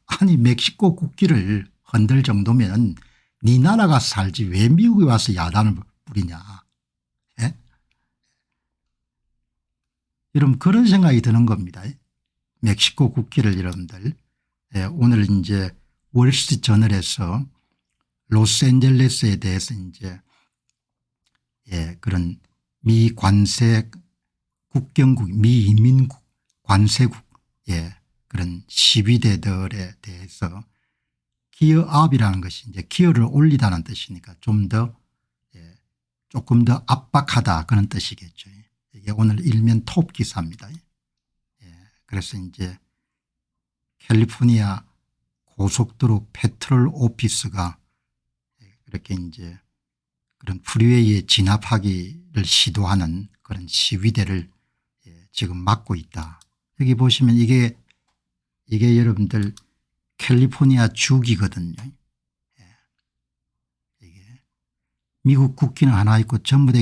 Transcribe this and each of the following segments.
아니 멕시코 국기를 흔들 정도면 네 나라가 살지 왜 미국에 와서 야단을 부리냐. 예? 여러분 그런 생각이 드는 겁니다. 멕시코 국기를 여러분들 오늘 이제 월스트리트 저널에서 로스앤젤레스에 대해서 이제 그런 미 관세 국경국 미 이민국 관세국 그런 시위대들에 대해서 기어업이라는 것이 이제 기어를 올리다는 뜻이니까 좀 더 조금 더 압박하다 그런 뜻이겠죠. 이게 오늘 일면 톱 기사입니다. 그래서 이제 캘리포니아 고속도로 페트롤 오피스가 이렇게 이제 그런 프리웨이에 진압하기를 시도하는 그런 시위대를 지금 막고 있다. 여기 보시면 이게 여러분들 캘리포니아 주기거든요. 이게 미국 국기는 하나 있고 전부 다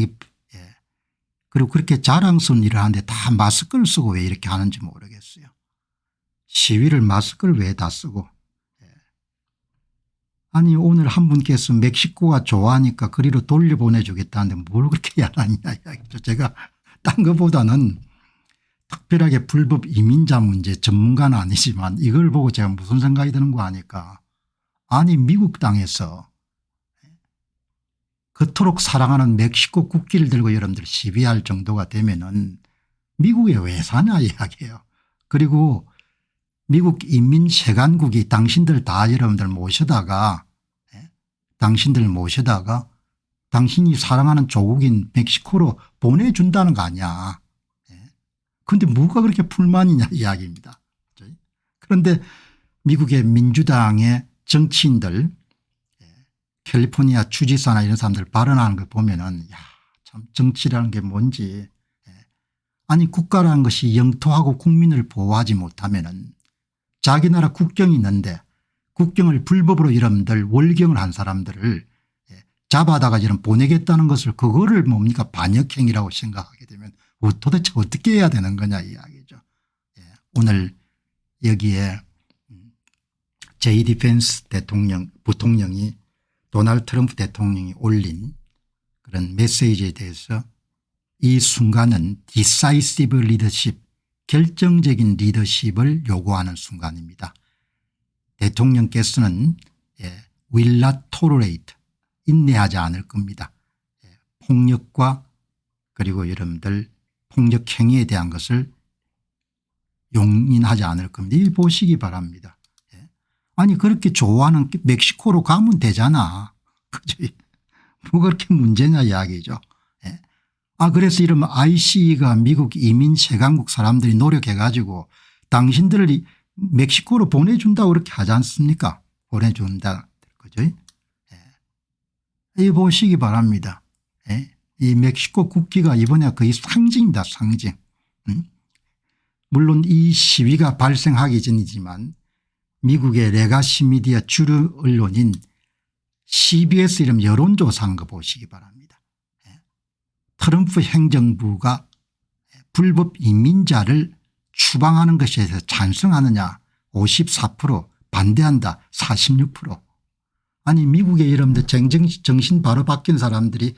그리고 그렇게 자랑스러운 일을 하는데 다 마스크를 쓰고 왜 이렇게 하는지 모르겠어요. 시위를 마스크를 왜 다 쓰고. 아니 오늘 한 분께서 멕시코가 좋아하니까 그리로 돌려보내주겠다는데 뭘 그렇게 야라냐 이야기죠. 제가 딴 것보다는 특별하게 불법 이민자 문제 전문가는 아니지만 이걸 보고 제가 무슨 생각이 드는 거 아니까 아니 미국 땅에서 그토록 사랑하는 멕시코 국기를 들고 여러분들 시위할 정도가 되면은 미국에 왜 사냐 이야기예요. 그리고 미국 인민세관국이 당신들 다 여러분들 모셔다가 당신이 사랑하는 조국인 멕시코로 보내준다는 거 아니야. 그런데 뭐가 그렇게 불만이냐 이야기입니다. 그런데 미국의 민주당의 정치인들 캘리포니아 주지사나 이런 사람들 발언하는 거 보면은 야, 참 정치라는 게 뭔지. 아니 국가라는 것이 영토하고 국민을 보호하지 못하면은 자기 나라 국경이 있는데 국경을 불법으로 여러분들 월경을 한 사람들을 잡아다가 이런 보내겠다는 것을 그거를 뭡니까 반역행위라고 생각하게 되면 도대체 어떻게 해야 되는 거냐 이야기죠. 오늘 여기에 제이디 펜스 부통령이 도널드 트럼프 대통령이 올린 그런 메시지에 대해서 이 순간은 decisive leadership 결정적인 리더십을 요구하는 순간입니다. 대통령께서는 will not tolerate 인내하지 않을 겁니다. 폭력과 그리고 여러분들 폭력 행위에 대한 것을 용인하지 않을 겁니다. 이 보시기 바랍니다. 아니 그렇게 좋아하는 멕시코로 가면 되잖아. 그죠? 뭐 그렇게 문제냐 이야기죠. 그래서 이러면 ICE가 미국 이민세관국 사람들이 노력해 가지고 당신들을 멕시코로 보내준다고 그렇게 하지 않습니까? 보내준다. 그죠? 이 보시기 바랍니다. 이 멕시코 국기가 이번에 거의 상징입니다. 상징. 물론 이 시위가 발생하기 전이지만 미국의 레가시 미디어 주류 언론인 CBS 이름 여론조사한 거 보시기 바랍니다. 트럼프 행정부가 불법 이민자를 추방하는 것에 대해서 찬성하느냐 54% 반대한다 46%. 아니 미국의 여러분들 정신 바로 바뀐 사람들이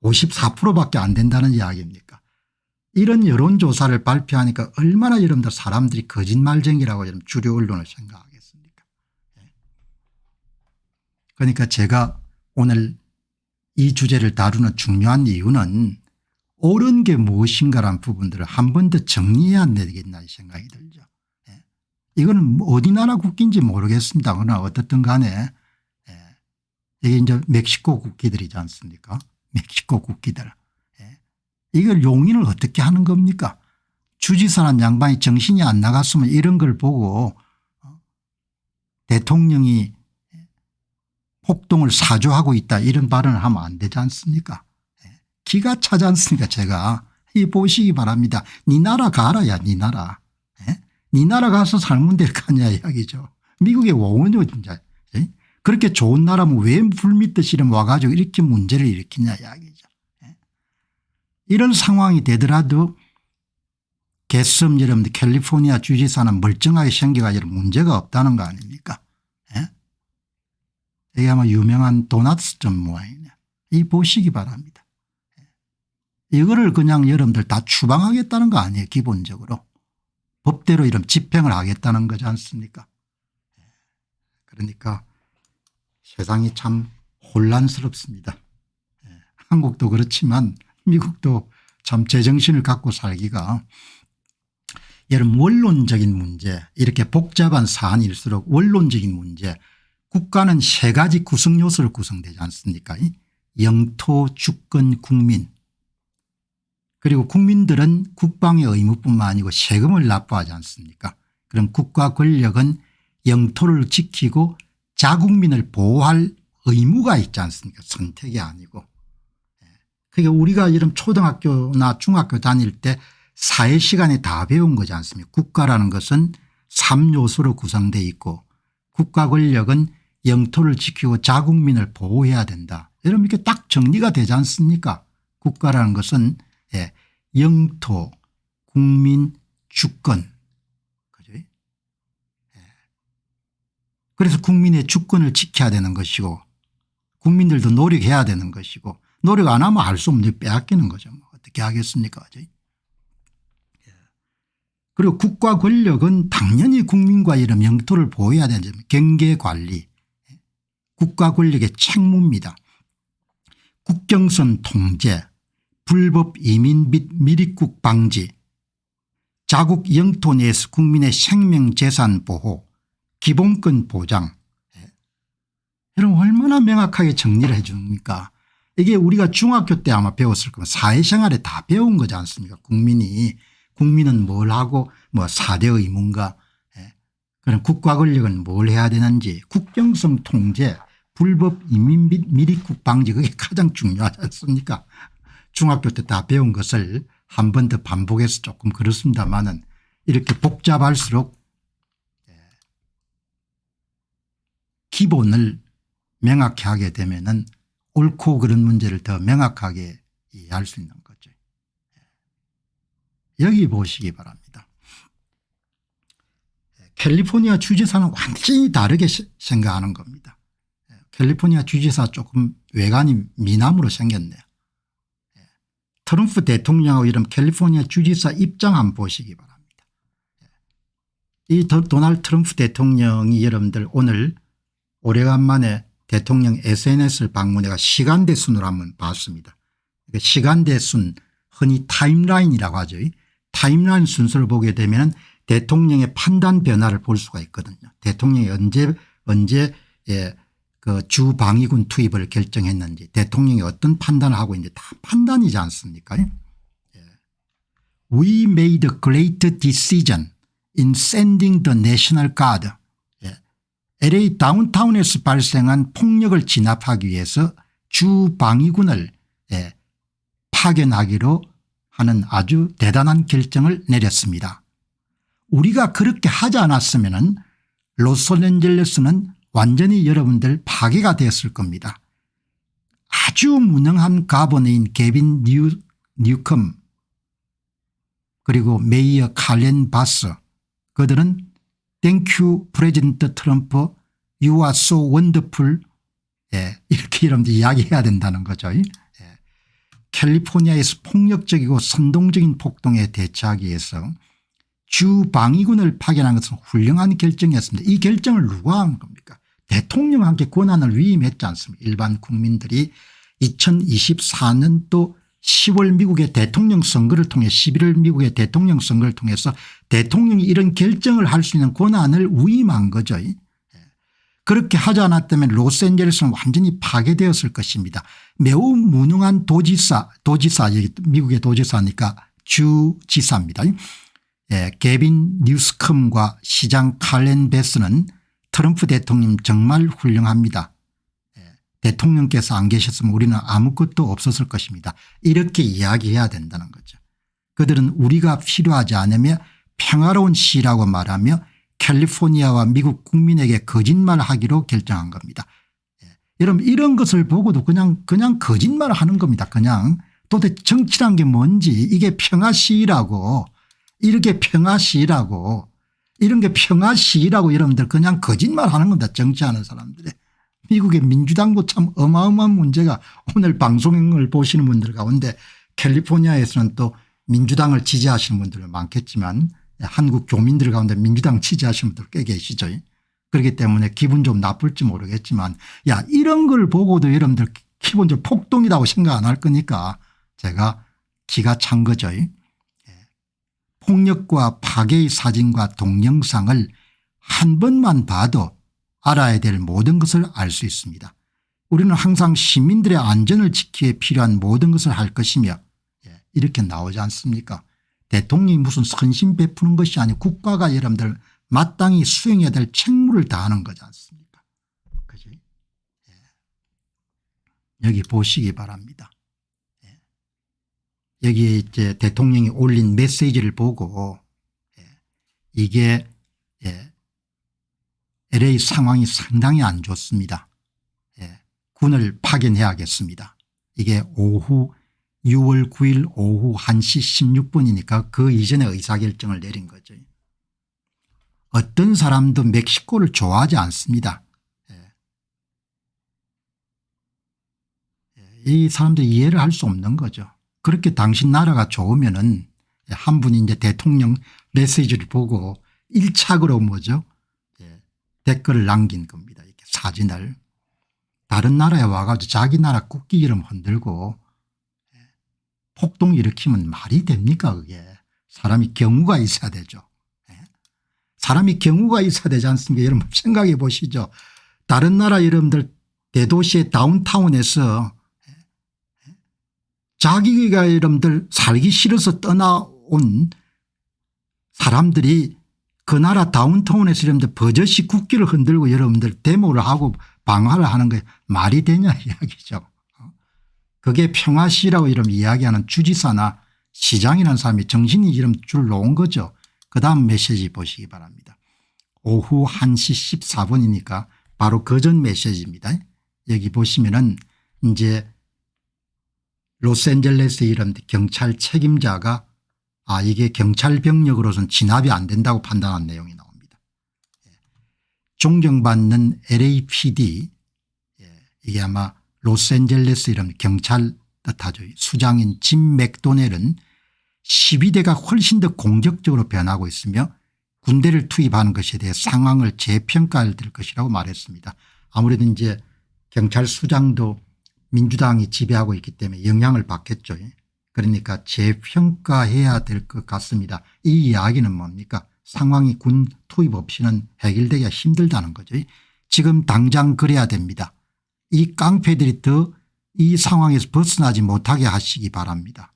54%밖에 안 된다는 이야기입니까? 이런 여론조사를 발표하니까 얼마나 여러분들 사람들이 거짓말쟁이라고 주류 언론을 생각하겠습니까? 그러니까 제가 오늘 이 주제를 다루는 중요한 이유는 옳은 게 무엇인가라는 부분들을 한 번 더 정리해야 되겠나 생각이 들죠. 이거는 어디 나라 국기인지 모르겠습니다. 그러나 어떻든 간에 이게 이제 멕시코 국기들이지 않습니까? 멕시코 국기들. 이걸 용인을 어떻게 하는 겁니까? 주지사란 양반이 정신이 안 나갔으면 이런 걸 보고 대통령이 폭동을 사주하고 있다 이런 발언을 하면 안 되지 않습니까? 기가 차지 않습니까? 제가 이 보시기 바랍니다. 네 나라 가라야 네 나라. 네 나라 가서 살면 될 거 아니야 이야기죠. 미국의 원원이요 진짜. 그렇게 좋은 나라면 왜 불밑듯이 와가지고 이렇게 문제를 일으키냐 이야기죠. 이런 상황이 되더라도 개섬 여러분들 캘리포니아 주지사는 멀쩡하게 생겨가지고 문제가 없다는 거 아닙니까? 예? 이게 아마 유명한 도넛점 모양이네. 이 보시기 바랍니다. 이거를 그냥 여러분들 다 추방하겠다는 거 아니에요. 기본적으로. 법대로 이런 집행을 하겠다는 거지 않습니까? 그러니까 세상이 참 혼란스럽습니다. 한국도 그렇지만 미국도 참 제정신을 갖고 살기가 여러분 원론적인 문제 이렇게 복잡한 사안일수록 원론적인 문제 국가는 세 가지 구성 요소로 구성되지 않습니까? 영토 주권 국민 그리고 국민들은 국방의 의무뿐만 아니고 세금을 납부하지 않습니까? 그럼 국가 권력은 영토를 지키고 자국민을 보호할 의무가 있지 않습니까? 선택이 아니고. 그러니까 우리가 이런 초등학교나 중학교 다닐 때 사회 시간에 다 배운 거지 않습니까? 국가라는 것은 3요소로 구성되어 있고 국가 권력은 영토를 지키고 자국민을 보호해야 된다. 여러분 이렇게 딱 정리가 되지 않습니까? 국가라는 것은 영토, 국민, 주권. 그죠? 그래서 국민의 주권을 지켜야 되는 것이고 국민들도 노력해야 되는 것이고 노력 안 하면 알 수 없는 빼앗기는 거죠. 뭐 어떻게 하겠습니까? 그죠? 그리고 국가 권력은 당연히 국민과 이런 영토를 보호해야 되는 점 경계관리 국가 권력의 책무입니다. 국경선 통제 불법 이민 및 미입국 방지 자국 영토 내에서 국민의 생명 재산 보호 기본권 보장 여러분 얼마나 명확하게 정리를 해 줍니까? 이게 우리가 중학교 때 아마 배웠을 거면 사회생활에 다 배운 거지 않습니까? 국민은 뭘 하고 뭐 4대 의무인가 그럼 국가 권력은 뭘 해야 되는지 국경성 통제 불법 이민 및 미입국 방지 그게 가장 중요하지 않습니까? 중학교 때 다 배운 것을 한 번 더 반복해서 조금 그렇습니다만은 이렇게 복잡할수록 기본을 명확히 하게 되면은 옳고 그런 문제를 더 명확하게 이해할 수 있는 거죠. 여기 보시기 바랍니다. 캘리포니아 주지사는 완전히 다르게 생각하는 겁니다. 캘리포니아 주지사 조금 외관이 미남으로 생겼네요. 트럼프 대통령하고 이런 캘리포니아 주지사 입장 한번 보시기 바랍니다. 이 도널드 트럼프 대통령이 여러분들 오늘 오래간만에 대통령 SNS를 방문해가 시간대 순으로 한번 봤습니다. 시간대 순 흔히 타임라인이라고 하죠. 타임라인 순서를 보게 되면 대통령의 판단 변화를 볼 수가 있거든요. 대통령이 언제 그 주방위군 투입을 결정했는지 대통령이 어떤 판단을 하고 있는지 다 판단이지 않습니까? We made a great decision in sending the National Guard. LA 다운타운에서 발생한 폭력을 진압하기 위해서 주방위군을 파견하기로 하는 아주 대단한 결정을 내렸습니다. 우리가 그렇게 하지 않았으면 로스앤젤레스는 완전히 여러분들 파괴가 되었을 겁니다. 아주 무능한 가버너인 게빈 뉴컴 그리고 메이어 칼렌 바스 그들은 Thank you 프레지던트 트럼프 You are so wonderful 이렇게 여러분들 이야기해야 된다는 거죠. 캘리포니아에서 폭력적이고 선동적인 폭동에 대처하기 위해서 주방위군을 파견한 것은 훌륭한 결정이었습니다. 이 결정을 누가 한 겁니까? 대통령한테 권한을 위임했지 않습니까? 일반 국민들이 2024년도 10월 미국의 대통령 선거를 통해 11월 미국의 대통령 선거를 통해서 대통령이 이런 결정을 할 수 있는 권한을 위임한 거죠. 그렇게 하지 않았다면 로스앤젤레스는 완전히 파괴되었을 것입니다. 매우 무능한 도지사 미국의 도지사니까 주지사입니다. 게빈 뉴스컴과 시장 칼렌 베스는 트럼프 대통령 정말 훌륭합니다. 대통령께서 안 계셨으면 우리는 아무것도 없었을 것입니다. 이렇게 이야기해야 된다는 거죠. 그들은 우리가 필요하지 않으며 평화로운 시라고 말하며 캘리포니아와 미국 국민에게 거짓말하기로 결정한 겁니다. 여러분 이런 것을 보고도 그냥 거짓말을 하는 겁니다. 그냥 도대체 정치란 게 뭔지 이게 평화 시위라고 이렇게 평화시위라고 이런 게 평화시위라고 여러분들 그냥 거짓말하는 겁니다. 정치하는 사람들이. 미국의 민주당도 참 어마어마한 문제가 오늘 방송을 보시는 분들 가운데 캘리포니아에서는 또 민주당을 지지하시는 분들 많겠지만 한국 교민들 가운데 민주당 지지하시는 분들 꽤 계시죠. 그렇기 때문에 기분 좀 나쁠지 모르겠지만 야 이런 걸 보고도 여러분들 기본적으로 폭동이라고 생각 안 할 거니까 제가 기가 찬 거죠. 폭력과 파괴의 사진과 동영상을 한 번만 봐도 알아야 될 모든 것을 알 수 있습니다. 우리는 항상 시민들의 안전을 지키기 위해 필요한 모든 것을 할 것이며 이렇게 나오지 않습니까? 대통령이 무슨 선심 베푸는 것이 아니고 국가가 여러분들 마땅히 수행해야 될 책무를 다하는 거지 않습니까? 그지? 여기 보시기 바랍니다. 여기 이제 대통령이 올린 메시지를 보고 이게 LA 상황이 상당히 안 좋습니다. 군을 파견해야겠습니다. 이게 오후 6월 9일 오후 1시 16분이니까 그 이전에 의사결정을 내린 거죠. 어떤 사람도 멕시코를 좋아하지 않습니다. 이 사람들 이해를 할 수 없는 거죠. 그렇게 당신 나라가 좋으면은 한 분이 이제 대통령 메시지를 보고 1착으로 뭐죠? 댓글을 남긴 겁니다. 이렇게 사진을. 다른 나라에 와가지고 자기 나라 국기 이름 흔들고 폭동 일으키면 말이 됩니까 그게. 사람이 경우가 있어야 되죠. 사람이 경우가 있어야 되지 않습니까? 여러분 생각해 보시죠. 다른 나라 여러분들 대도시의 다운타운에서 자기가 여러분들 살기 싫어서 떠나온 사람들이 그 나라 다운타운에서 여러분들 버젓이 국기를 흔들고 여러분들 데모를 하고 방화를 하는 게 말이 되냐 이야기죠. 그게 평화시라고 이름 이야기하는 주지사나 시장이라는 사람이 정신이 이름 줄 놓은 거죠. 그다음 메시지 보시기 바랍니다. 오후 1시 14분이니까 바로 그 전 메시지입니다. 여기 보시면은 이제 로스앤젤레스 이런 경찰 책임자가 이게 경찰 병력으로서는 진압이 안 된다고 판단한 내용이 나옵니다. 존경받는 LAPD 이게 아마 로스앤젤레스 이런 경찰 뜻하죠. 수장인 짐 맥도넬은 12대가 훨씬 더 공격적으로 변하고 있으며 군대를 투입하는 것에 대해 상황을 재평가할 것이라고 말했습니다. 아무래도 이제 경찰 수장도 민주당이 지배하고 있기 때문에 영향을 받겠죠. 그러니까 재평가해야 될 것 같습니다. 이 이야기는 뭡니까? 상황이 군 투입 없이는 해결되기가 힘들다는 거죠. 지금 당장 그래야 됩니다. 이 깡패들이 더 이 상황에서 벗어나지 못하게 하시기 바랍니다.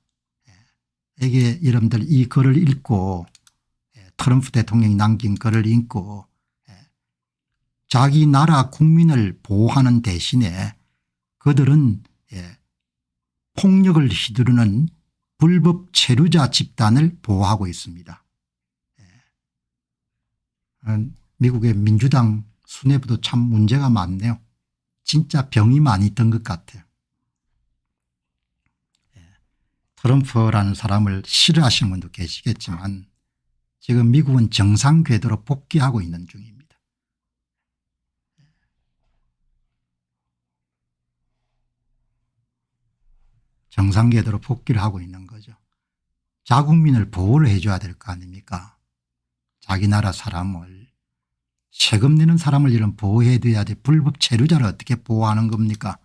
이게 여러분들 이 글을 읽고 트럼프 대통령이 남긴 글을 읽고 자기 나라 국민을 보호하는 대신에 그들은 폭력을 휘두르는 불법 체류자 집단을 보호하고 있습니다. 미국의 민주당 수뇌부도 참 문제가 많네요. 진짜 병이 많이 든 것 같아요. 트럼프라는 사람을 싫어하시는 분도 계시겠지만 지금 미국은 정상 궤도로 복귀하고 있는 중입니다. 정상 궤도로 복귀를 하고 있는 거죠. 자국민을 보호를 해 줘야 될 거 아닙니까? 자기 나라 사람을 세금 내는 사람을 이런 보호해 줘야 돼. 불법 체류자를 어떻게 보호하는 겁니까?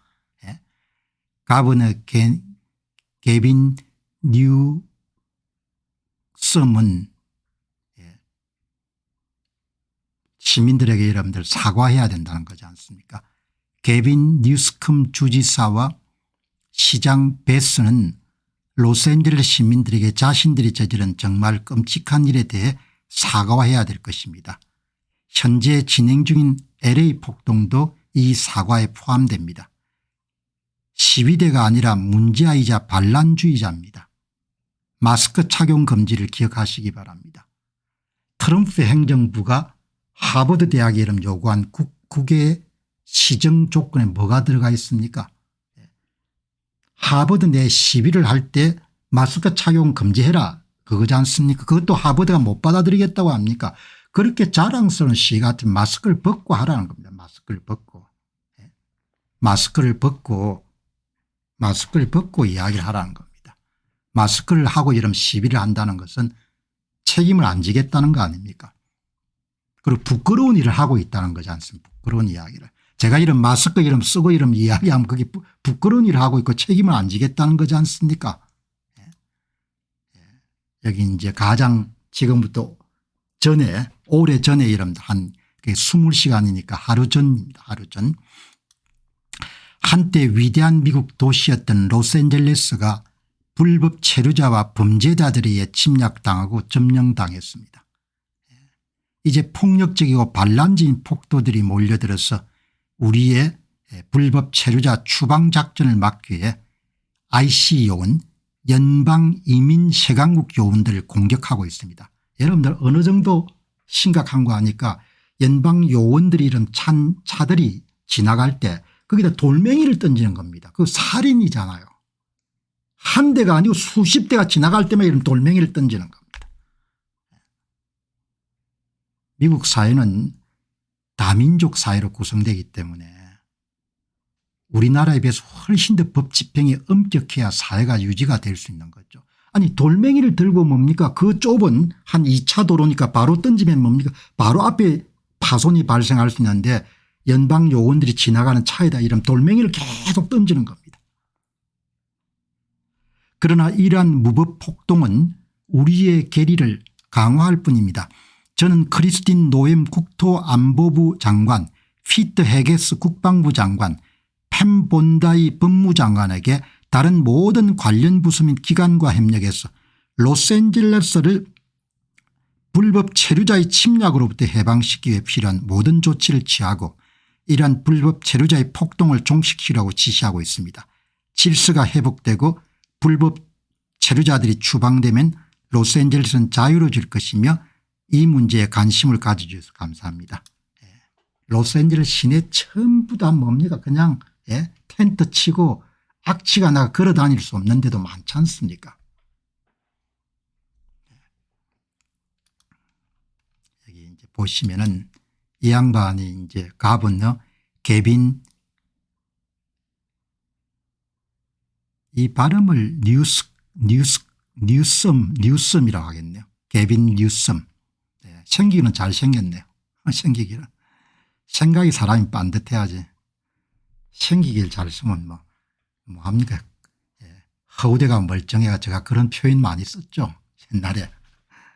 가버너 게빈 뉴섬은 시민들에게 여러분들 사과해야 된다는 거지 않습니까? 게빈 뉴스컴 주지사와 시장 베스는 로스앤젤레스 시민들에게 자신들이 저지른 정말 끔찍한 일에 대해 사과해야 될 것입니다. 현재 진행 중인 LA 폭동도 이 사과에 포함됩니다. 시위대가 아니라 문제아이자 반란주의자입니다. 마스크 착용 금지를 기억하시기 바랍니다. 트럼프 행정부가 하버드 대학에 이름 요구한 국외 시정 조건에 뭐가 들어가 있습니까? 하버드 내 시위를 할 때 마스크 착용 금지해라. 그거지 않습니까? 그것도 하버드가 못 받아들이겠다고 합니까? 그렇게 자랑스러운 시 같은 마스크를 벗고 하라는 겁니다. 마스크를 벗고. 마스크를 벗고 이야기를 하라는 겁니다. 마스크를 하고 이런 시비를 한다는 것은 책임을 안 지겠다는 거 아닙니까? 그리고 부끄러운 일을 하고 있다는 거지 않습니까? 부끄러운 이야기를. 제가 이런 마스크 이름 쓰고 이런 이야기하면 그게 부끄러운 일을 하고 있고 책임을 안 지겠다는 거지 않습니까? 여기 이제 가장 지금부터 전에 오래 전에 이런 한 20시간이니까 하루 전입니다. 하루 전. 한때 위대한 미국 도시였던 로스앤젤레스가 불법 체류자와 범죄자들에 의해 침략당하고 점령당했습니다. 이제 폭력적이고 반란적인 폭도들이 몰려들어서 우리의 불법 체류자 추방작전을 막기 위해 IC 요원 연방이민세강국 요원들을 공격하고 있습니다. 여러분들 어느 정도 심각한 거 아니까 연방 요원들이 이런 차들이 지나갈 때 거기다 돌멩이를 던지는 겁니다. 그 살인이잖아요. 한 대가 아니고 수십 대가 지나갈 때만 이런 돌멩이를 던지는 겁니다. 미국 사회는 다민족 사회로 구성되기 때문에 우리나라에 비해서 훨씬 더 법 집행이 엄격해야 사회가 유지가 될 수 있는 거죠. 아니 돌멩이를 들고 뭡니까? 그 좁은 한 2차 도로니까 바로 던지면 뭡니까? 바로 앞에 파손이 발생할 수 있는데 연방 요원들이 지나가는 차에다 이런 돌멩이를 계속 던지는 겁니다. 그러나 이러한 무법 폭동은 우리의 계리를 강화할 뿐입니다. 저는 크리스틴 노엠 국토안보부 장관, 피터 헤게스 국방부 장관, 팸 본다이 법무장관에게 다른 모든 관련 부서 및 기관과 협력해서 로스앤젤레스를 불법 체류자의 침략으로부터 해방시키기 위해 필요한 모든 조치를 취하고 이러한 불법 체류자의 폭동을 종식시키라고 지시하고 있습니다. 질서가 회복되고 불법 체류자들이 추방되면 로스앤젤레스는 자유로워질 것이며 이 문제에 관심을 가져주셔서 감사합니다. 로스앤젤레스 시내 전부 다 뭡니까? 그냥 텐트 치고 악취가 나 걸어 다닐 수 없는 데도 많지 않습니까? 여기 이제 보시면은 이 양반이 이제 가본너 개빈, 이 발음을 뉴섬이라고 하겠네요. 개빈 뉴섬. 생기기는 잘생겼네요. 생기기는. 생각이 사람이 반듯해야지. 생기기를 잘 쓰면 뭐합니까? 허우대가 멀쩡해가 제가 그런 표현 많이 썼죠. 옛날에.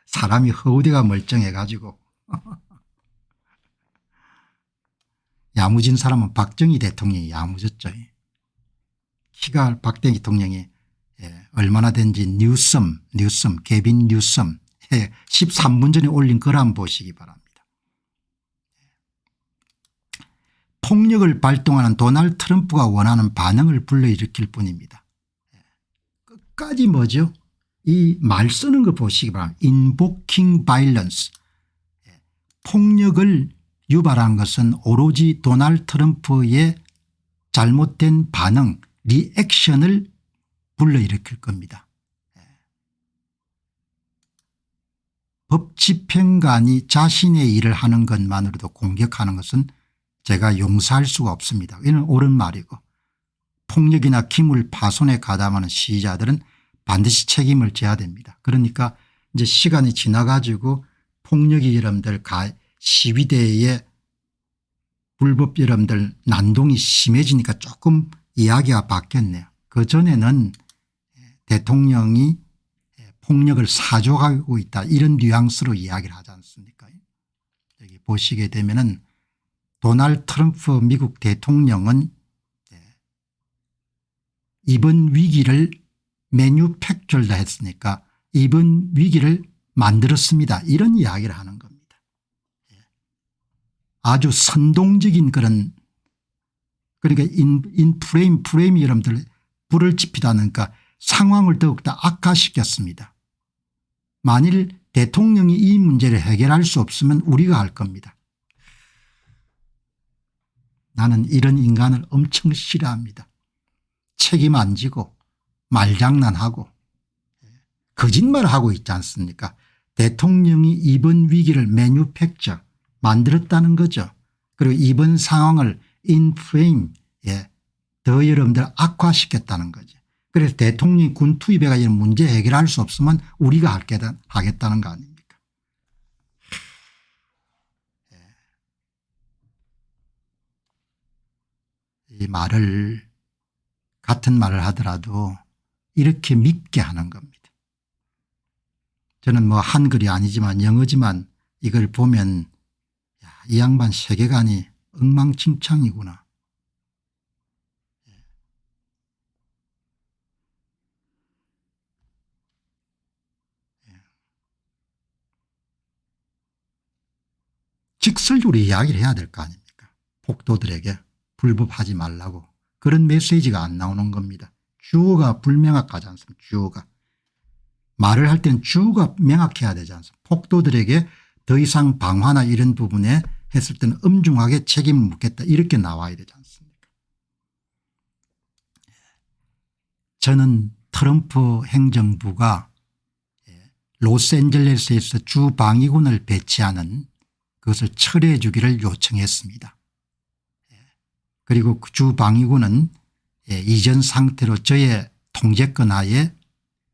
사람이 허우대가 멀쩡해 가지고. 야무진 사람은 박정희 대통령이 야무졌죠. 키가 박정희 대통령이 얼마나 된지 뉴섬 개빈 뉴섬 13분 전에 올린 글 한번 보시기 바랍니다. 폭력을 발동하는 도널드 트럼프가 원하는 반응을 불러일으킬 뿐입니다. 끝까지 뭐죠? 이 말 쓰는 거 보시기 바랍니다. invoking violence. 폭력을 유발한 것은 오로지 도널드 트럼프의 잘못된 반응 리액션을 불러일으킬 겁니다. 법 집행관이 자신의 일을 하는 것만으로도 공격하는 것은 제가 용서할 수가 없습니다. 이는 옳은 말이고 폭력이나 기물 파손에 가담하는 시위자들은 반드시 책임을 져야 됩니다. 그러니까 이제 시간이 지나가지고 폭력이 여러분들 시위대의 불법 여러분들 난동이 심해지니까 조금 이야기가 바뀌었네요. 그전에는 대통령이 폭력을 사줘가고 있다 이런 뉘앙스로 이야기를 하지 않습니까? 여기 보시게 되면은 도널드 트럼프 미국 대통령은 이번 위기를 매뉴팩처다 했으니까 이번 위기를 만들었습니다. 이런 이야기를 하는 겁니다. 아주 선동적인 그런 그러니까 프레임이 여러분들 불을 지피다니까 상황을 더욱더 악화시켰습니다. 만일 대통령이 이 문제를 해결할 수 없으면 우리가 할 겁니다. 나는 이런 인간을 엄청 싫어합니다. 책임 안 지고 말장난하고 거짓말을 하고 있지 않습니까? 대통령이 이번 위기를 매뉴팩처 만들었다는 거죠. 그리고 이번 상황을 인프레임 더 여러분들 악화시켰다는 거죠. 그래서 대통령이 군 투입해가 이런 문제 해결할 수 없으면 우리가 하겠다는 거 아닙니까? 이 말을 같은 말을 하더라도 이렇게 믿게 하는 겁니다. 저는 뭐 한글이 아니지만 영어지만 이걸 보면 이 양반 세계관이 엉망진창이구나. 직설적으로 이야기를 해야 될 거 아닙니까? 폭도들에게 불법하지 말라고. 그런 메시지가 안 나오는 겁니다. 주어가 불명확하지 않습니까? 주어가. 말을 할 때는 주어가 명확해야 되지 않습니까? 폭도들에게 더 이상 방화나 이런 부분에 했을 때는 엄중하게 책임을 묻겠다 이렇게 나와야 되지 않습니까? 저는 트럼프 행정부가 로스앤젤레스에서 주 방위군을 배치하는 그것을 철회해 주기를 요청했습니다. 그리고 그 주 방위군은 이전 상태로 저의 통제권 하에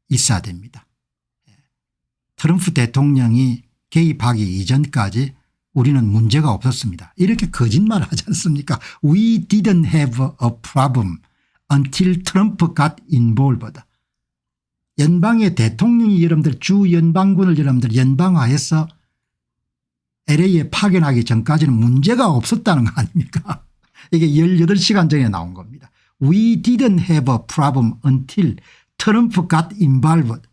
있어야 됩니다. 트럼프 대통령이 개입하기 이전까지 우리는 문제가 없었습니다. 이렇게 거짓말을 하지 않습니까? We didn't have a problem until Trump got involved. 연방의 대통령이 여러분들 주 연방군을 여러분들 연방화해서 LA에 파견하기 전까지는 문제가 없었다는 거 아닙니까? 이게 18시간 전에 나온 겁니다. We didn't have a problem until Trump got involved.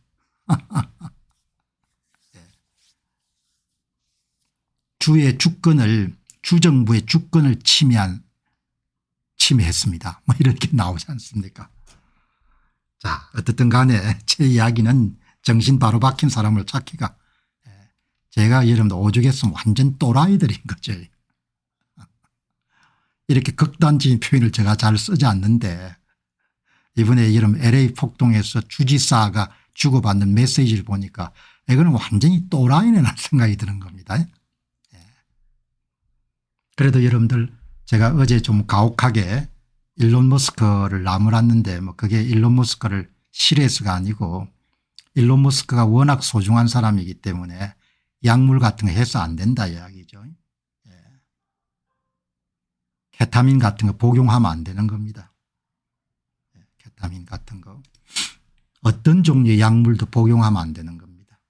주의 주권을 주정부의 주권을 침해했습니다. 뭐 이렇게 나오지 않습니까? 자 어떻든 간에 제 이야기는 정신 바로 박힌 사람을 찾기가 제가 여러분들 오죽했으면 완전 또라이들인 거죠. 이렇게 극단적인 표현을 제가 잘 쓰지 않는데 이번에 여러분 LA 폭동에서 주지사가 주고받는 메시지를 보니까 이거는 완전히 또라이네라는 생각이 드는 겁니다. 그래도 여러분들 제가 어제 좀 가혹하게 일론 머스크를 나무랐는데 뭐 그게 일론 머스크를 싫어해서가 아니고 일론 머스크가 워낙 소중한 사람이기 때문에 약물 같은 거 해서 안 된다 이야기죠. 케타민 같은 거 복용하면 안 되는 겁니다. 케타민 같은 거 어떤 종류의 약물도 복용하면 안 되는 겁니다.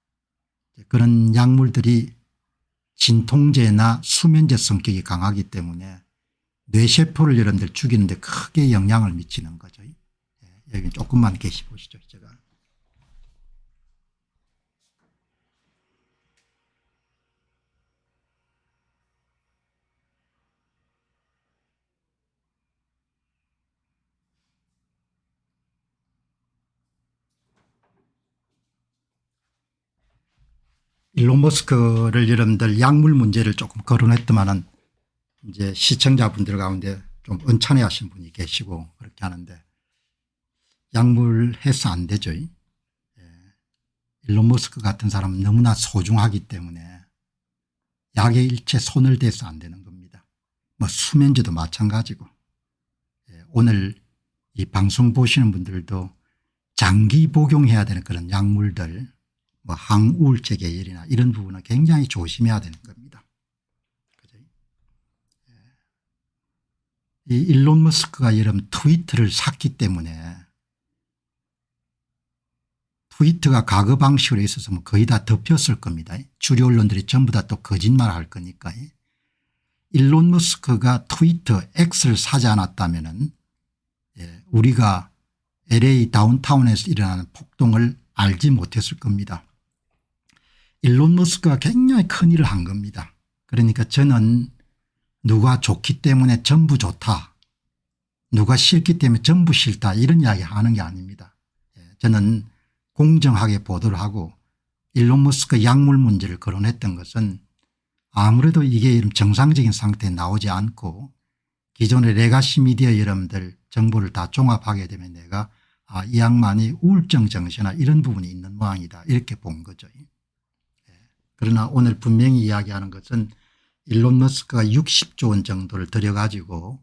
그런 약물들이 진통제나 수면제 성격이 강하기 때문에 뇌세포를 여러분들 죽이는데 크게 영향을 미치는 거죠. 여기 조금만 계시 보시죠. 제가. 일론 머스크를 여러분들 약물 문제를 조금 거론했더만은 이제 시청자분들 가운데 좀 은찬해 하신 분이 계시고 그렇게 하는데 약물 해서 안 되죠. 일론 머스크 같은 사람은 너무나 소중하기 때문에 약에 일체 손을 대서 안 되는 겁니다. 뭐 수면제도 마찬가지고 오늘 이 방송 보시는 분들도 장기 복용해야 되는 그런 약물들 뭐 항우울제 계열이나 이런 부분은 굉장히 조심해야 되는 겁니다. 그죠? 이 일론 머스크가 여러분 트위터를 샀기 때문에 트위터가 과거 방식으로 있어서 뭐 거의 다 덮였을 겁니다. 주류 언론들이 전부 다 또 거짓말 할 거니까. 일론 머스크가 트위터 X를 사지 않았다면은 우리가 LA 다운타운에서 일어나는 폭동을 알지 못했을 겁니다. 일론 머스크가 굉장히 큰 일을 한 겁니다. 그러니까 저는 누가 좋기 때문에 전부 좋다. 누가 싫기 때문에 전부 싫다. 이런 이야기 하는 게 아닙니다. 저는 공정하게 보도를 하고 일론 머스크 약물 문제를 거론했던 것은 아무래도 이게 정상적인 상태에 나오지 않고 기존의 레가시 미디어 여러분들 정보를 다 종합하게 되면 내가 이 양반이 우울증 정신이나 이런 부분이 있는 모양이다 이렇게 본 거죠. 그러나 오늘 분명히 이야기하는 것은 일론 머스크가 60조 원 정도를 들여가지고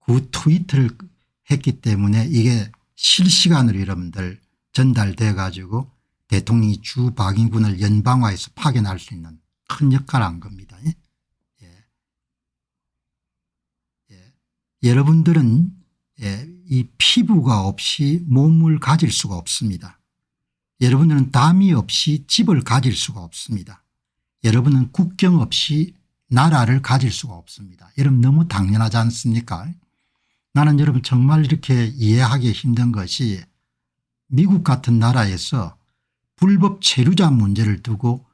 그 트위터를 했기 때문에 이게 실시간으로 여러분들 전달돼 가지고 대통령이 주 방위군을 연방화해서 파견할 수 있는 큰 역할을 한 겁니다. 여러분들은 이 피부가 없이 몸을 가질 수가 없습니다. 여러분들은 담이 없이 집을 가질 수가 없습니다. 여러분은 국경 없이 나라를 가질 수가 없습니다. 여러분 너무 당연하지 않습니까? 나는 여러분 정말 이렇게 이해하기 힘든 것이 미국 같은 나라에서 불법 체류자 문제를 두고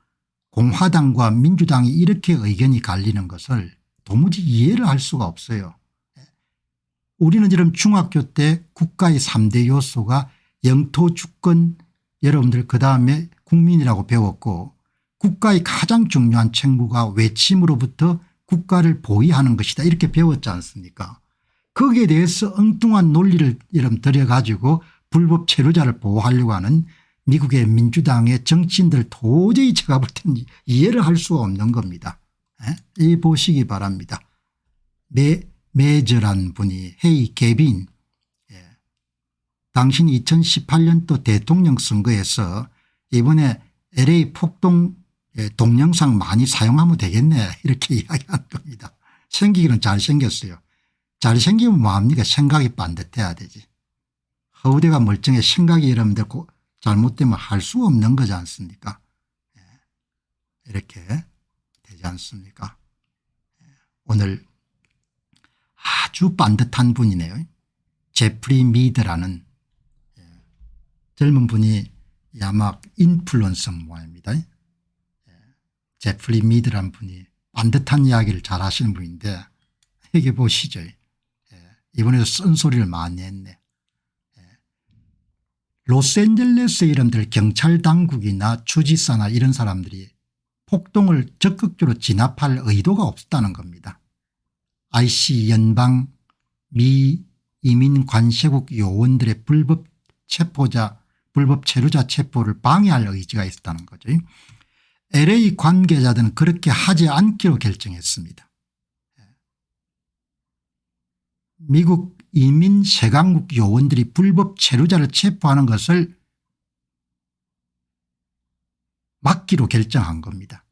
공화당과 민주당이 이렇게 의견이 갈리는 것을 도무지 이해를 할 수가 없어요. 우리는 여러분 중학교 때 국가의 3대 요소가 영토 주권 여러분들 그다음에 국민이라고 배웠고 국가의 가장 중요한 책무가 외침으로부터 국가를 보위하는 것이다 이렇게 배웠지 않습니까? 거기에 대해서 엉뚱한 논리를 여러분 들여가지고 불법 체류자를 보호하려고 하는 미국의 민주당의 정치인들 도저히 제가 볼 때는 이해를 할 수가 없는 겁니다. 이 보시기 바랍니다. 메저란 분이 헤이 개빈 당신 2018년도 대통령 선거에서 이번에 LA 폭동 동영상 많이 사용하면 되겠네 이렇게 이야기하는 겁니다. 생기기는 잘생겼어요. 잘생기면 뭐합니까? 생각이 반듯해야 되지. 허우대가 멀쩡해 생각이 여러분들 잘못되면 할 수 없는 거지 않습니까? 이렇게 되지 않습니까? 오늘 아주 반듯한 분이네요. 제프리 미드라는 젊은 분이 아마 인플루언서 모양입니다. 제프리 미드라는 분이 반듯한 이야기를 잘 하시는 분인데 여기 보시죠. 이번에도 쓴소리를 많이 했네. 로스앤젤레스 이름들 경찰 당국이나 주지사나 이런 사람들이 폭동을 적극적으로 진압할 의도가 없었다는 겁니다. IC 연방 미 이민관세국 요원들의 불법 체류자 체포를 방해할 의지가 있었다는 거죠. LA 관계자들은 그렇게 하지 않기로 결정했습니다. 미국 이민 세강국 요원들이 불법 체류자를 체포하는 것을 막기로 결정한 겁니다.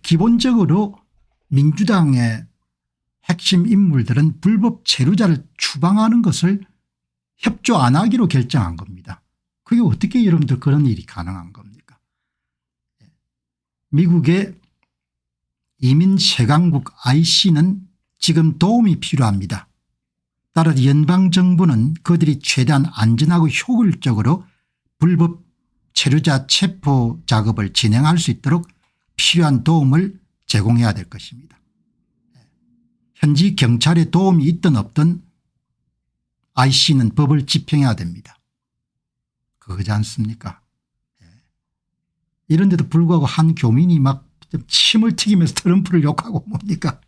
기본적으로 민주당의 핵심 인물들은 불법 체류자를 추방하는 것을 협조 안 하기로 결정한 겁니다. 그게 어떻게 여러분들 그런 일이 가능한 겁니까? 미국의 이민 세강국 IC는 지금 도움이 필요합니다. 따라 연방정부는 그들이 최대한 안전하고 효율적으로 불법 체류자 체포 작업을 진행할 수 있도록 필요한 도움을 제공해야 될 것입니다. 현지 경찰의 도움이 있든 없든 IC는 법을 집행해야 됩니다. 그거지 않습니까? 이런데도 불구하고 한 교민이 막 침을 튀기면서 트럼프를 욕하고 뭡니까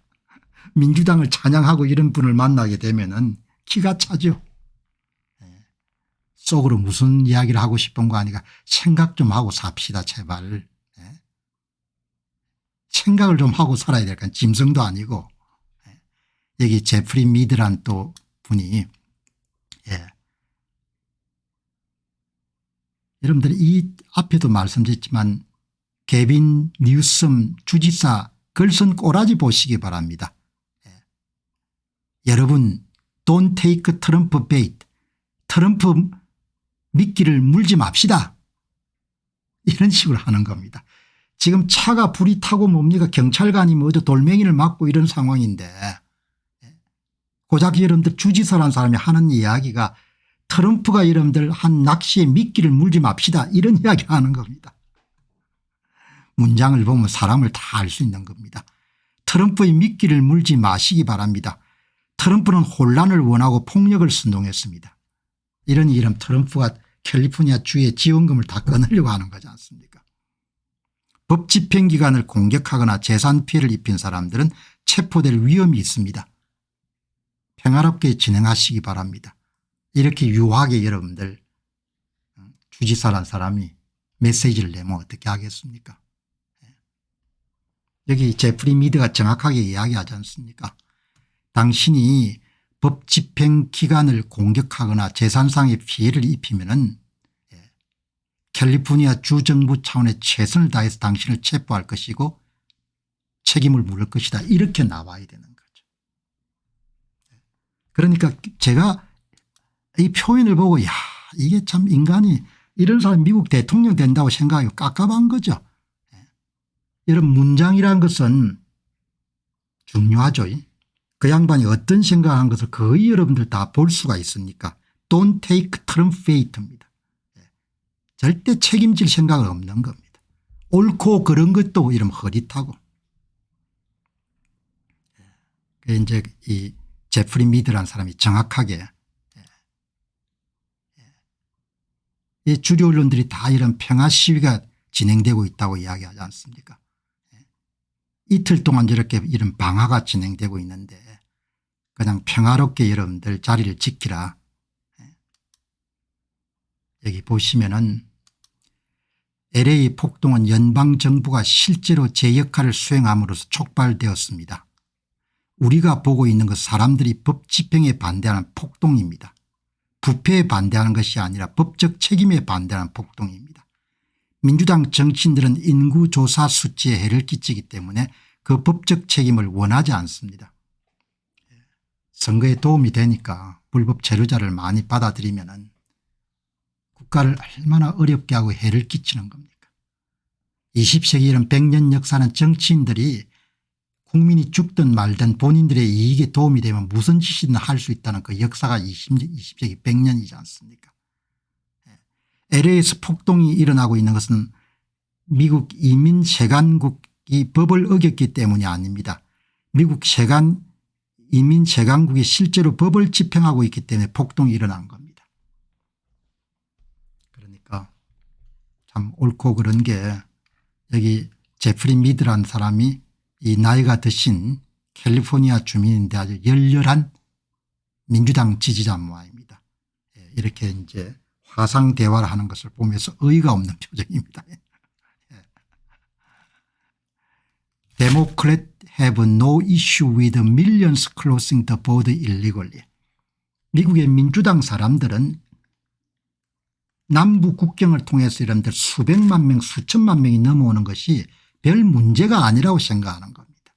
민주당을 찬양하고 이런 분을 만나게 되면은 기가 차죠. 속으로 무슨 이야기를 하고 싶은 거 아니까 생각 좀 하고 삽시다 제발. 생각을 좀 하고 살아야 될 거 아니까 짐승도 아니고. 여기 제프리 미드란 또 분이 여러분들 이 앞에도 말씀드렸지만 개빈 뉴섬 주지사 글쓴 꼬라지 보시기 바랍니다. 여러분 Don't take 트럼프 bait. 트럼프 미끼를 물지 맙시다. 이런 식으로 하는 겁니다. 지금 차가 불이 타고 뭡니까 경찰관이 뭐죠 돌멩이를 맞고 이런 상황인데 고작 여러분들 주지사라는 사람이 하는 이야기가 트럼프가 여러분들 한 낚시에 미끼를 물지 맙시다 이런 이야기를 하는 겁니다. 문장을 보면 사람을 다 알 수 있는 겁니다. 트럼프의 미끼를 물지 마시기 바랍니다. 트럼프는 혼란을 원하고 폭력을 선동했습니다. 이런 트럼프가 캘리포니아 주의 지원금을 다 끊으려고 하는 거지 않습니까? 법 집행기관을 공격하거나 재산 피해를 입힌 사람들은 체포될 위험이 있습니다. 평화롭게 진행하시기 바랍니다. 이렇게 유하게 여러분들 주지사란 사람이 메시지를 내면 어떻게 하겠습니까? 여기 제프리 미드가 정확하게 이야기하지 않습니까? 당신이 법 집행 기관을 공격하거나 재산상의 피해를 입히면은 캘리포니아 주정부 차원의 최선을 다해서 당신을 체포할 것이고 책임을 물을 것이다. 이렇게 나와야 되는 거죠. 그러니까 제가 이 표현을 보고 야 이게 참 인간이 이런 사람 미국 대통령 된다고 생각하고 깝깝한 거죠. 이런 문장이라는 것은 중요하죠. 그 양반이 어떤 생각한 것을 거의 여러분들 다 볼 수가 있으니까 Don't take Trump fate입니다. 절대 책임질 생각은 없는 겁니다. 옳고 그런 것도 이러면 흐릿하고. 이제 이 제프리 미드라는 사람이 정확하게 이 주류 언론들이 다 이런 평화 시위가 진행되고 있다고 이야기하지 않습니까? 이틀 동안 저렇게 이런 방화가 진행되고 있는데 그냥 평화롭게 여러분들 자리를 지키라. 여기 보시면은 LA 폭동은 연방정부가 실제로 제 역할을 수행함으로써 촉발되었습니다. 우리가 보고 있는 것 사람들이 법 집행에 반대하는 폭동입니다. 부패에 반대하는 것이 아니라 법적 책임에 반대하는 폭동입니다. 민주당 정치인들은 인구조사 수치에 해를 끼치기 때문에 그 법적 책임을 원하지 않습니다. 선거에 도움이 되니까 불법 체류자를 많이 받아들이면 국가를 얼마나 어렵게 하고 해를 끼치는 겁니까? 20세기 이런 100년 역사는 정치인들이 국민이 죽든 말든 본인들의 이익에 도움이 되면 무슨 짓이든 할 수 있다는 그 역사가 20세기 100년이지 않습니까? LA에서 폭동이 일어나고 있는 것은 미국 이민세관국이 법을 어겼기 때문이 아닙니다. 미국 이민세관국이 실제로 법을 집행하고 있기 때문에 폭동이 일어난 겁니다. 그러니까 참 옳고 그런 게 여기 제프리 미드라는 사람이 이 나이가 드신 캘리포니아 주민인데 아주 열렬한 민주당 지지자 모양입니다. 이렇게 이제 화상 대화를 하는 것을 보면서 어이가 없는 표정입니다. Democrats have no issue with millions crossing the border illegally. 미국의 민주당 사람들은 남부 국경을 통해서 이런들 수백만 명 수천만 명이 넘어오는 것이 별 문제가 아니라고 생각하는 겁니다.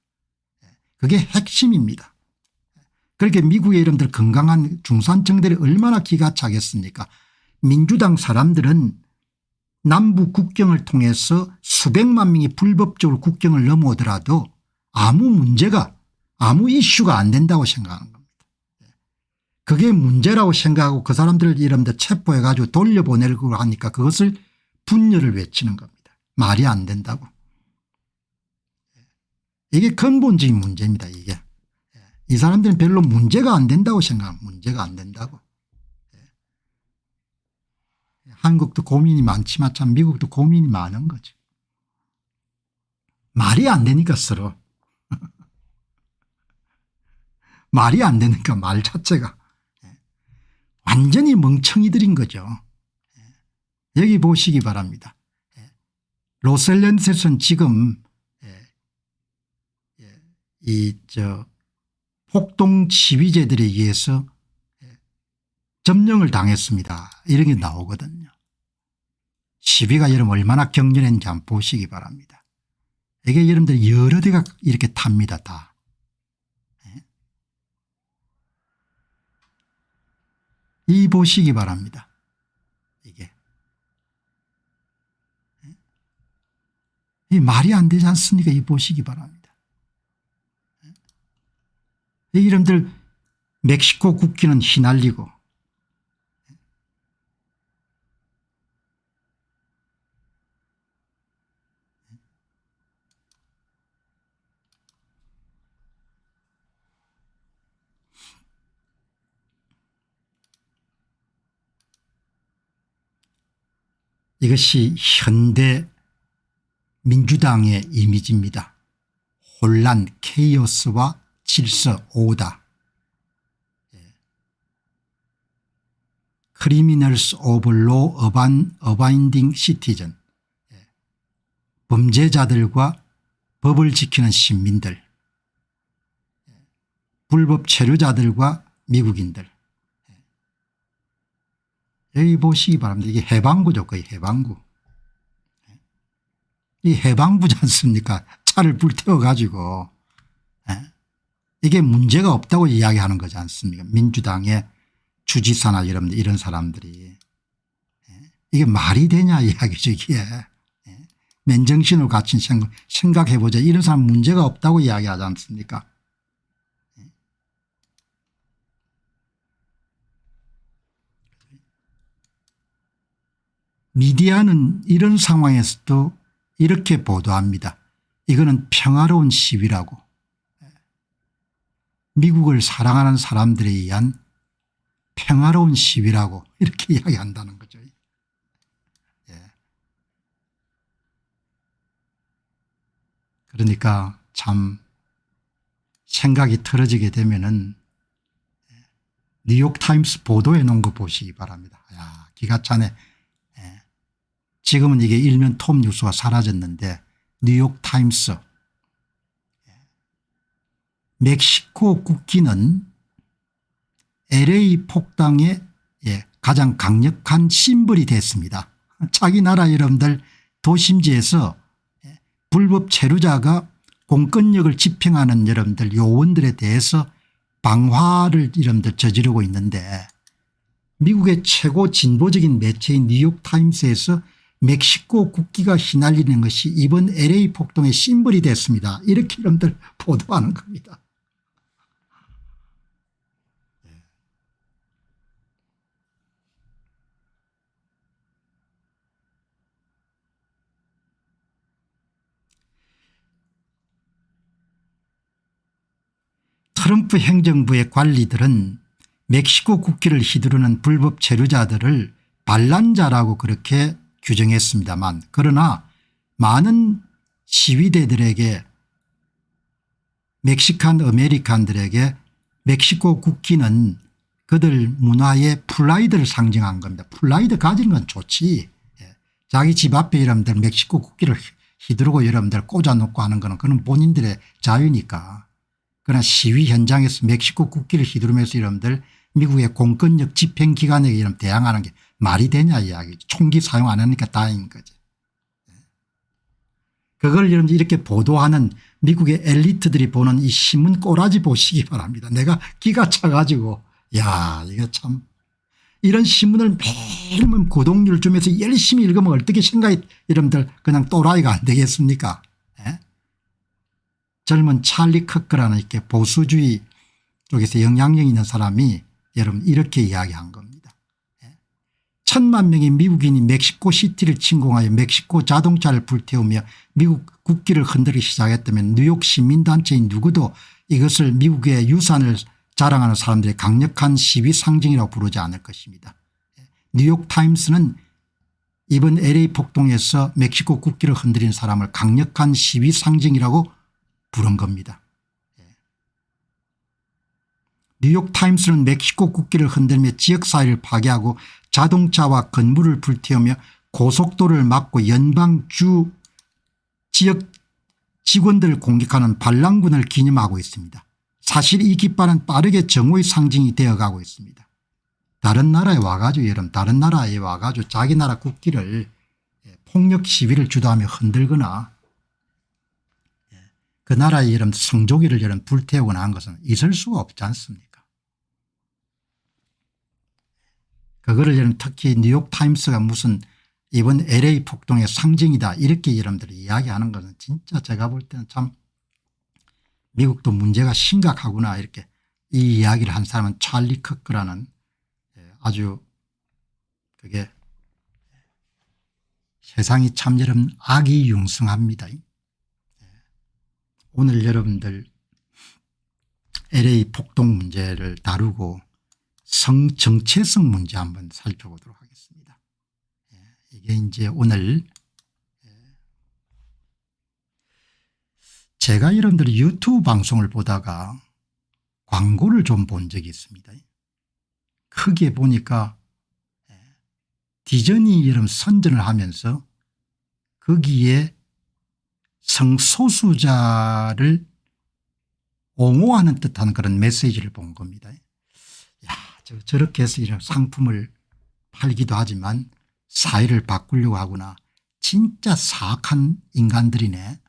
그게 핵심입니다. 그렇게 미국의 이름들 건강한 중산층들이 얼마나 기가 차겠습니까? 민주당 사람들은 남부 국경을 통해서 수백만 명이 불법적으로 국경을 넘어오더라도 아무 문제가 아무 이슈가 안 된다고 생각하는 겁니다. 그게 문제라고 생각하고 그 사람들을 이름들 체포해 가지고 돌려보내려고 하니까 그것을 분열을 외치는 겁니다. 말이 안 된다고. 이게 근본적인 문제입니다. 이게. 이 사람들은 별로 문제가 안 된다고 생각합니다. 문제가 안 된다고. 한국도 고민이 많지만 참 미국도 고민이 많은 거죠. 말이 안 되니까 서로. 말이 안 되니까 말 자체가. 완전히 멍청이들인 거죠. 여기 보시기 바랍니다. 로스앤젤레스는 지금 폭동 시위제들에 의해서 점령을 당했습니다. 이런 게 나오거든요. 시위가 여러분 얼마나 격렬했는지 한번 보시기 바랍니다. 이게 여러분들 여러 대가 이렇게 탑니다. 다. 이 보시기 바랍니다. 이게. 이 말이 안 되지 않습니까? 이 보시기 바랍니다. 이 이름들 멕시코 국기는 휘날리고 이것이 현대 민주당의 이미지입니다. 혼란, 케이오스와 질서, 오다. Criminals of Law Abiding Citizen, 범죄자들과 법을 지키는 시민들, 불법 체류자들과 미국인들. 여기 보시기 바랍니다. 이게 해방구죠. 거의 해방구. 이 해방구지 않습니까? 차를 불태워 가지고 이게 문제가 없다고 이야기하는 거지 않습니까? 민주당의 주지사나 이런 사람들이. 이게 말이 되냐 이야기죠 이게. 맨정신으로 같이 생각해 보자. 이런 사람 문제가 없다고 이야기하지 않습니까? 미디어는 이런 상황에서도 이렇게 보도합니다. 이거는 평화로운 시위라고. 미국을 사랑하는 사람들에 의한 평화로운 시위라고 이렇게 이야기한다는 거죠. 그러니까 참 생각이 틀어지게 되면은 뉴욕타임스 보도해 놓은 거 보시기 바랍니다. 야, 기가 차네. 지금은 이게 일면 톱뉴스가 사라졌는데 뉴욕타임스. 멕시코 국기는 LA 폭동의 가장 강력한 심벌이 됐습니다. 자기 나라 여러분들 도심지에서 불법 체류자가 공권력을 집행하는 여러분들 요원들에 대해서 방화를 여러분들 저지르고 있는데 미국의 최고 진보적인 매체인 뉴욕타임스에서 멕시코 국기가 휘날리는 것이 이번 LA 폭동의 심벌이 됐습니다. 이렇게 여러분들 보도하는 겁니다. 트럼프 행정부의 관리들은 멕시코 국기를 휘두르는 불법 체류자들을 반란자라고 그렇게 규정했습니다만 그러나 많은 시위대들에게 멕시칸 아메리칸들에게 멕시코 국기는 그들 문화의 프라이드를 상징한 겁니다. 프라이드 가지는 건 좋지. 자기 집 앞에 여러분들 멕시코 국기를 휘두르고 여러분들 꽂아놓고 하는 거는 그건 본인들의 자유니까. 그러나 시위 현장에서 멕시코 국기를 휘두르면서 여러분들 미국의 공권력 집행기관에게 이런 대항하는 게 말이 되냐 이야기죠. 총기 사용 안 하니까 다행인 거죠. 그걸 여러분들 이렇게 보도하는 미국의 엘리트들이 보는 이 신문 꼬라지 보시기 바랍니다. 내가 기가 차가지고 야 이거 참 이런 신문을 매일 구독률 주면서 열심히 읽으면 어떻게 생각이 여러분들 그냥 또라이가 안 되겠습니까? 젊은 찰리 커크라는 이렇게 보수주의 쪽에서 영향력 있는 사람이 여러분 이렇게 이야기한 겁니다. 1,000만 명의 미국인이 멕시코 시티를 침공하여 멕시코 자동차를 불태우며 미국 국기를 흔들기 시작했다면 뉴욕 시민단체인 누구도 이것을 미국의 유산을 자랑하는 사람들의 강력한 시위 상징이라고 부르지 않을 것입니다. 뉴욕타임스는 이번 LA 폭동에서 멕시코 국기를 흔들린 사람을 강력한 시위 상징이라고 부른 겁니다. 뉴욕타임스는 멕시코 국기를 흔들며 지역사회를 파괴하고 자동차와 건물을 불태우며 고속도로를 막고 연방주 지역 직원들을 공격하는 반란군을 기념하고 있습니다. 사실 이 깃발은 빠르게 정오의 상징이 되어가고 있습니다. 다른 나라에 와가지고 여러분 다른 나라에 와가지고 자기 나라 국기를 폭력 시위를 주도하며 흔들거나 그 나라의 이런 성조기를 이런 불태우거나 한 것은 있을 수가 없지 않습니까? 그거를 여러분 특히 뉴욕타임스가 무슨 이번 LA 폭동의 상징이다 이렇게 여러분들이 이야기하는 것은 진짜 제가 볼 때는 참 미국도 문제가 심각하구나 이렇게 이 이야기를 한 사람은 찰리 커크라는 아주 그게 세상이 참 여러분 악이 융성합니다. 오늘 여러분들 LA 폭동 문제를 다루고 정체성 문제 한번 살펴보도록 하겠습니다. 이게 이제 오늘 제가 여러분들 유튜브 방송을 보다가 광고를 좀 본 적이 있습니다. 크게 보니까 디즈니 이름 선전을 하면서 거기에 성소수자를 옹호하는 듯한 그런 메시지를 본 겁니다. 저렇게 해서 이런 상품을 팔기도 하지만 사회를 바꾸려고 하구나. 진짜 사악한 인간들이네.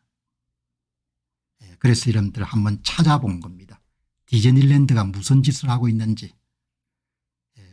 그래서 이름들 한번 찾아본 겁니다. 디즈니랜드가 무슨 짓을 하고 있는지.